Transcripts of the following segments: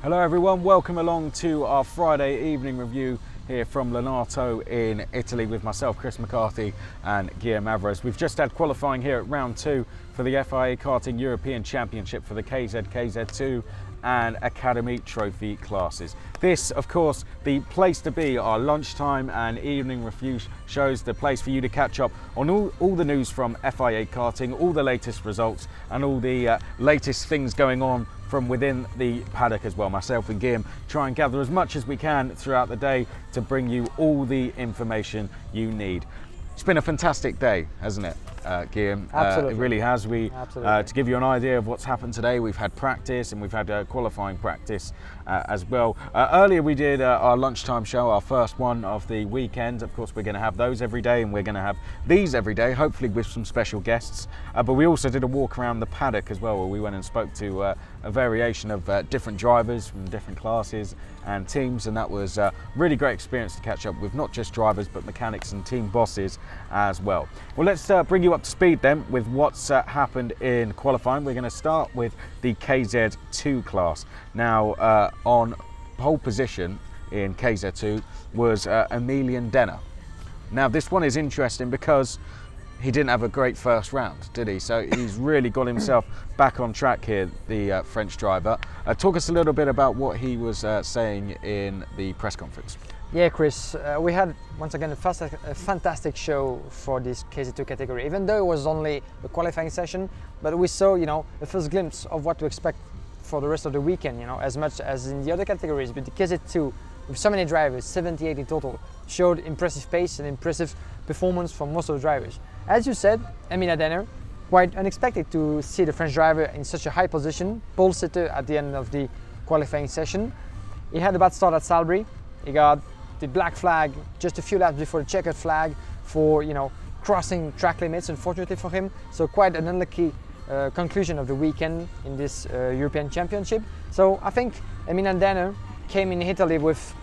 Hello everyone, welcome along to our Friday evening review here from Lonato in Italy with myself, Chris McCarthy and Guillaume Alvarez. We've just had qualifying here at round 2 for the FIA Karting European Championship for the KZ, KZ2 and Academy Trophy classes. This, of course, the place to be. Our lunchtime and evening review shows the place for you to catch up on all the news from FIA Karting, all the latest results and all the latest things going on from within the paddock as well. Myself and Guillaume try and gather as much as we can throughout the day to bring you all the information you need. It's been a fantastic day, hasn't it, Guillaume? Absolutely. It really has. Absolutely. To give you an idea of what's happened today, we've had practice and we've had qualifying practice as well. Earlier we did our lunchtime show, our first one of the weekend. Of course, we're going to have those every day and we're going to have these every day, hopefully with some special guests. But we also did a walk around the paddock as well, where we went and spoke to a variation of different drivers from different classes and teams, and that was a really great experience to catch up with not just drivers but mechanics and team bosses as well. Well, let's bring you up to speed then with what's happened in qualifying. We're going to start with the KZ2 class. Now, on pole position in KZ2 was Emilian Denner. Now, this one is interesting because he didn't have a great first round, did he? So he's really got himself back on track here, the French driver. Talk us a little bit about what he was saying in the press conference. Yeah, Chris, we had once again a fantastic show for this KZ2 category, even though it was only a qualifying session, but we saw, the first glimpse of what to expect for the rest of the weekend, as much as in the other categories. But the KZ2, with so many drivers, 78 in total, showed impressive pace and impressive performance from most of the drivers. As you said, Emilian Denner, quite unexpected to see the French driver in such a high position, pole sitter at the end of the qualifying session. He had a bad start at Salbury. He got the black flag just a few laps before the checkered flag for crossing track limits, unfortunately for him. So quite an unlucky conclusion of the weekend in this European Championship. So I think Emilian Denner came in Italy with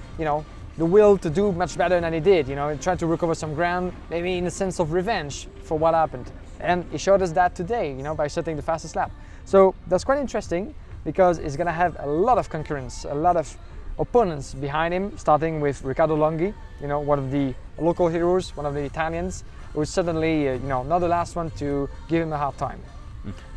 the will to do much better than he did, trying to recover some ground, maybe in a sense of revenge for what happened. And he showed us that today, by setting the fastest lap. So that's quite interesting because he's going to have a lot of concurrence, a lot of opponents behind him, starting with Riccardo Longhi, one of the local heroes, one of the Italians, who's certainly, not the last one to give him a hard time.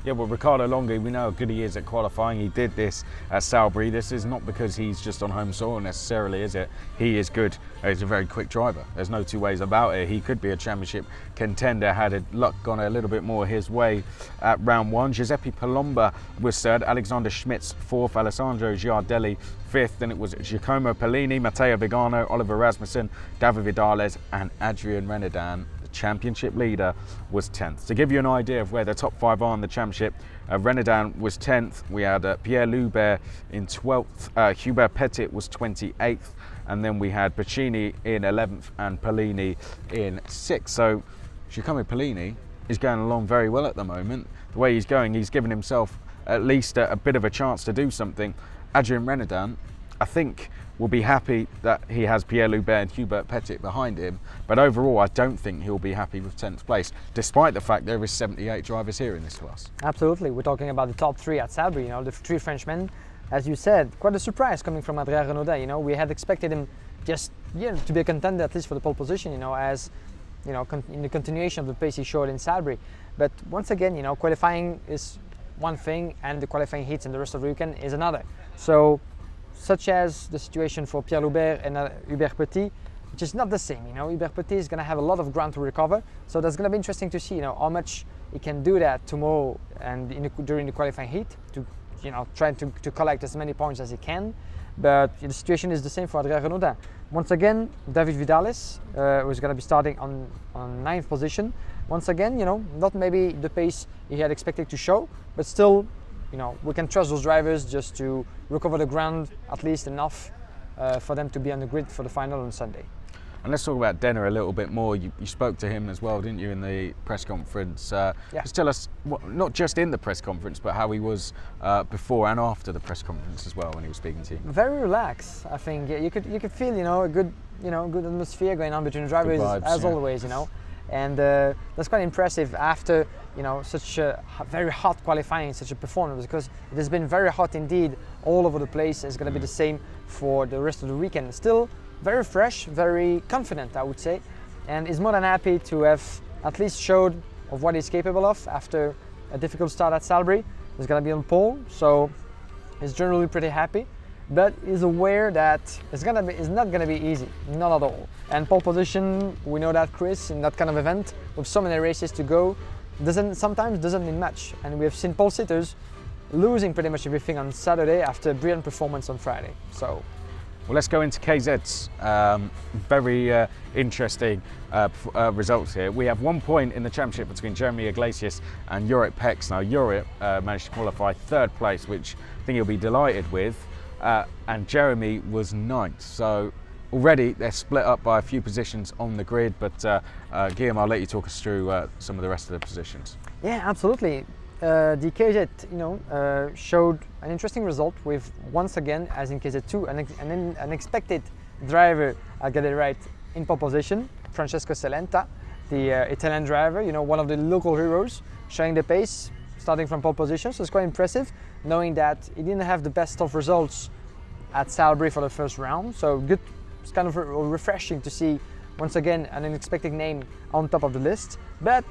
Yeah, well, Riccardo Longhi, we know how good he is at qualifying. He did this at Salbury. This is not because he's just on home soil necessarily, is it? He is good. He's a very quick driver. There's no two ways about it. He could be a championship contender had luck gone a little bit more his way at round 1. Giuseppe Palomba was third, Alexander Schmitz fourth, Alessandro Giardelli fifth. Then it was Giacomo Pellini, Matteo Vigano, Oliver Rasmussen, David Vidales and Adrian Renadan. Championship leader was 10th. To give you an idea of where the top 5 are in the championship, Renadan was 10th, we had Pierre Loubert in 12th, Hubert Petit was 28th, and then we had Pacini in 11th and Pellini in 6th. So Giacomo Pellini is going along very well at the moment. The way he's going, he's given himself at least a bit of a chance to do something. Adrian Renadan, I think, will be happy that he has Pierre Loubert and Hubert Petit behind him, but overall I don't think he'll be happy with 10th place, despite the fact there is 78 drivers here in this class. Absolutely, we're talking about the top 3 at Salbury, the 3 Frenchmen. As you said, quite a surprise coming from Adrien Renaudin. We had expected him just to be a contender at least for the pole position, as in the continuation of the pace he showed in Salbury. But once again, qualifying is one thing and the qualifying heats and the rest of the weekend is another. So such as the situation for Pierre Loubert and Hubert Petit, which is not the same. Hubert Petit is going to have a lot of ground to recover, so that's going to be interesting to see, how much he can do that tomorrow and during the qualifying heat to, try to collect as many points as he can. But the situation is the same for Adrien Renaudin. Once again, David Vidales was going to be starting on 9th position. Once again, not maybe the pace he had expected to show, but still, we can trust those drivers just to recover the ground at least enough for them to be on the grid for the final on Sunday. And let's talk about Denner a little bit more. You spoke to him as well, didn't you, in the press conference? Yeah. Just tell us, not just in the press conference, but how he was before and after the press conference as well when he was speaking to you. Very relaxed, I think. You could feel, a good, good atmosphere going on between the drivers vibes, as yeah. always, and that's quite impressive after such a very hot qualifying, such a performance, because it has been very hot indeed all over the place. It's going to be the same for the rest of the weekend. Still very fresh, very confident, I would say, and is more than happy to have at least showed of what he's capable of after a difficult start at Salbris. He's going to be on pole, so he's generally pretty happy, but he's aware that it's not going to be easy, not at all. And pole position, we know that, Chris, in that kind of event with so many races to go, sometimes doesn't mean much. And we have seen pole sitters losing pretty much everything on Saturday after a brilliant performance on Friday. So, well, let's go into KZ's very interesting results here. We have 1 point in the championship between Jeremy Iglesias and Jurek Pex. Now, Jurek managed to qualify 3rd place, which I think he'll be delighted with, and Jeremy was 9th. So already they're split up by a few positions on the grid, but Guillaume, I'll let you talk us through some of the rest of the positions. Yeah, absolutely. The KZ, showed an interesting result with, once again, as in KZ2, an unexpected driver, I'll get it right, in pole position, Francesco Celenta, the Italian driver, one of the local heroes, showing the pace, starting from pole position. So it's quite impressive, knowing that he didn't have the best of results at Salbris for the first round. So good, it's kind of refreshing to see, once again, an unexpected name on top of the list. But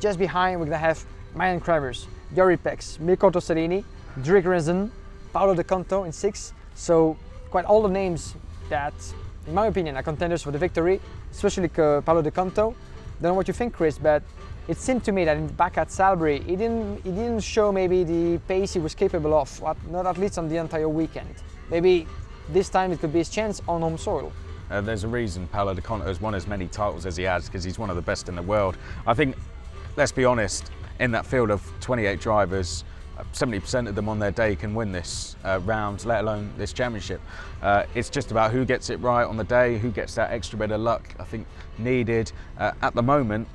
just behind, we're going to have Mayan Kravers, Jurek Pex, Mirko Tosserini, Drake Rezen, Paolo De Conto in 6th. So quite all the names that, in my opinion, are contenders for the victory, especially Paolo De Conto. Don't know what you think, Chris, but it seemed to me that back at Salbris, he didn't show maybe the pace he was capable of, not at least on the entire weekend. Maybe this time it could be his chance on home soil. There's a reason Paolo De Conto has won as many titles as he has, because he's one of the best in the world. I think, let's be honest, in that field of 28 drivers, 70% of them on their day can win this round, let alone this championship. It's just about who gets it right on the day, who gets that extra bit of luck, I think, needed. At the moment,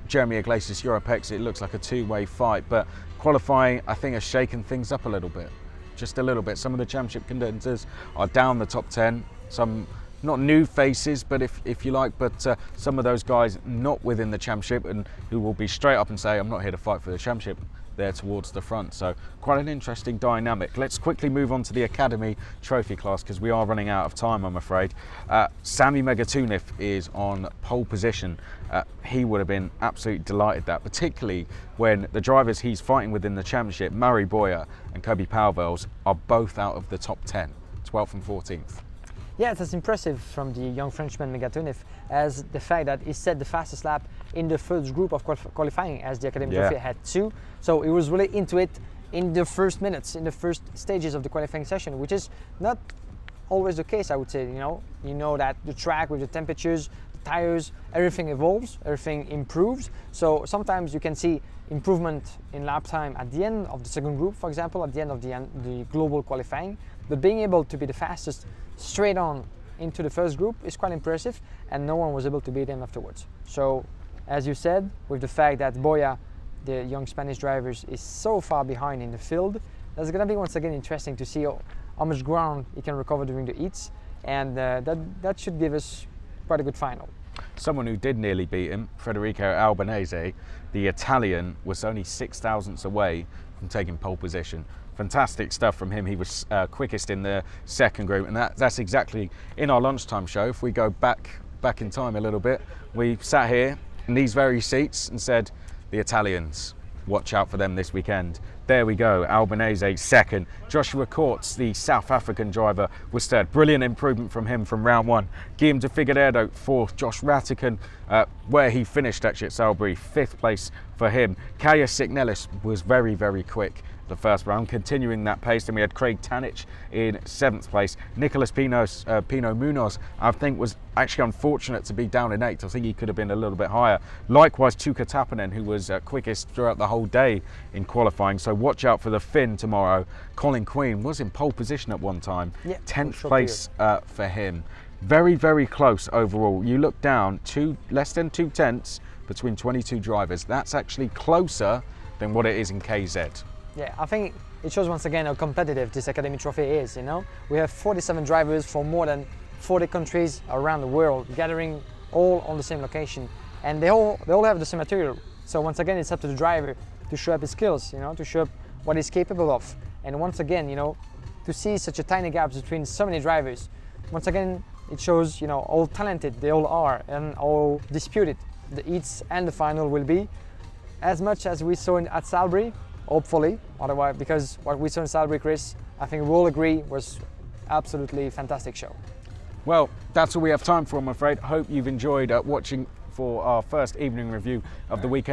Jeremy Iglesias, Jurek Pex, it looks like a two-way fight, but qualifying, I think, has shaken things up a little bit, just a little bit. Some of the championship contenders are down the top 10, some not new faces, but if you like, but some of those guys not within the championship and who will be straight up and say, I'm not here to fight for the championship, there towards the front. So quite an interesting dynamic. Let's quickly move on to the Academy Trophy class, because we are running out of time, I'm afraid. Sami Megatunif is on pole position. He would have been absolutely delighted that, particularly when the drivers he's fighting with in the championship, Murray Boyer and Kobe Pauwels, are both out of the top 10, 12th and 14th. Yeah, that's impressive from the young Frenchman Megatunif, as the fact that he set the fastest lap in the first group of qualifying, as the Academy Trophy had 2. So he was really into it in the first minutes, in the first stages of the qualifying session, which is not always the case, I would say. You know that the track with the temperatures, the tires, everything evolves, everything improves. So sometimes you can see improvement in lap time at the end of the second group, for example, at the end of the global qualifying. But being able to be the fastest straight on into the first group is quite impressive, and no one was able to beat him afterwards. So, as you said, with the fact that Boya, the young Spanish driver, is so far behind in the field, that's going to be once again interesting to see how much ground he can recover during the heats, and that should give us quite a good final. Someone who did nearly beat him, Federico Albanese, the Italian, was only 6 thousandths away from taking pole position. Fantastic stuff from him. He was quickest in the second group, and that's exactly in our lunchtime show. If we go back in time a little bit, we sat here in these very seats and said, the Italians, watch out for them this weekend. There we go, Albanese second. Joshua Courts, the South African driver, was third. Brilliant improvement from him from round 1. Guillaume de Figueiredo fourth. Josh Ratican, where he finished actually at Salbris, 5th place for him. Kaya Signelis was very, very quick the first round, continuing that pace. Then we had Craig Tanich in 7th place. Nicolas Pino Munoz, I think, was actually unfortunate to be down in 8th. I think he could have been a little bit higher. Likewise, Tuka Tapanen, who was quickest throughout the whole day in qualifying. So watch out for the Finn tomorrow. Colin Queen was in pole position at one time. Yeah, 10th place for him. Very, very close overall. You look down, less than 2 tenths between 22 drivers. That's actually closer than what it is in KZ. Yeah, I think it shows once again how competitive this Academy Trophy is, We have 47 drivers from more than 40 countries around the world gathering all on the same location. and they all have the same material. So once again, it's up to the driver to show up his skills, you know, to show up what he's capable of. And once again, you know, to see such a tiny gap between so many drivers, once again, it shows, you know, how talented they all are and how disputed the heats and the final will be. As much as we saw at Salisbury, hopefully, otherwise, because what we saw in Salisbury, Chris, I think we all agree was absolutely fantastic show. Well, that's all we have time for, I'm afraid. I hope you've enjoyed watching for our first evening review of the weekend.